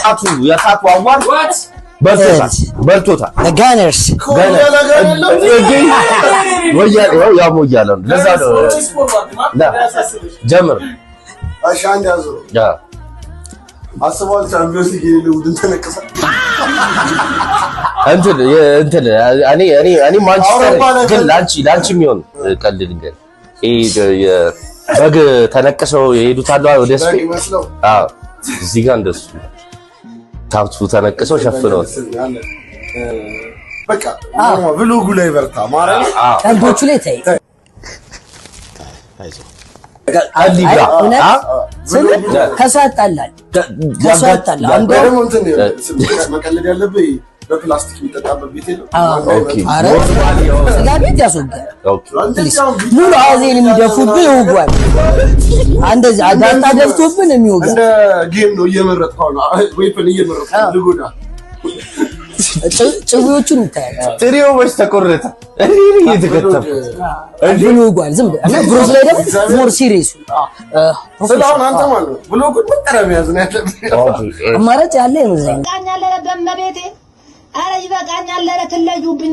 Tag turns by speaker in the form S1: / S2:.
S1: አቱ ያታቱ አዋር በልቶታል
S2: the Gunners
S1: ያው ሞያለው ለዛ ነው ጀምር
S3: አሻንድ ያዙ
S1: ያ
S3: አስቧል ቻምፒዮንስ ሊግ ሊውድን ተነቀሰ
S1: እንትን እኔ ማንቸስተር ግን ላንቺ የሚሆን ቀልድ ድንገት በግ ተነቀሰው የሄዱት አሉ ወደ ስፔን አዎ እዚህ ጋር እንደሱ ታውቱ ተነቀሰው ሸፍነው
S3: በቃ ብሎጉ ላይ በርታ ማረኝ
S2: ቀልዶቹ ላይ ታይ
S1: አሊብራ
S2: ከሳጣላል
S3: እንደውም እንትን መቀለድ ያለብህ በፕላስቲክ የሚጠጣበት ቤት የለም
S1: ኦኬ
S2: አረ ጋቢት ያስወጋል ሙሉ አዜን የሚደፉብህ ይወጋል እንደዚህ አዳታ ደፍቶብን የሚወጋል
S3: እንደ ጌም ነው እየመረጥከው ነው ወይፈን እየመረጥከው ልጎዳ
S2: ጭውዎቹን ይታያል
S1: ጥሪው ወይስ ተቆረጠ እኔ እየተከተፈ
S2: ይወጋል ዝም ብለህ እና ብሮዝ ላይ ደግሞ ሞር ሲሪየስ
S3: ስለሆነ አንተ ማለት ነው ብሎጉ መጠረም ያዝ ነው ያለብህ
S2: አማራጭ ያለ ይመስለኛል
S4: ቃኛለ በመቤቴ አረ ይበቃኛል ለተለዩብኝ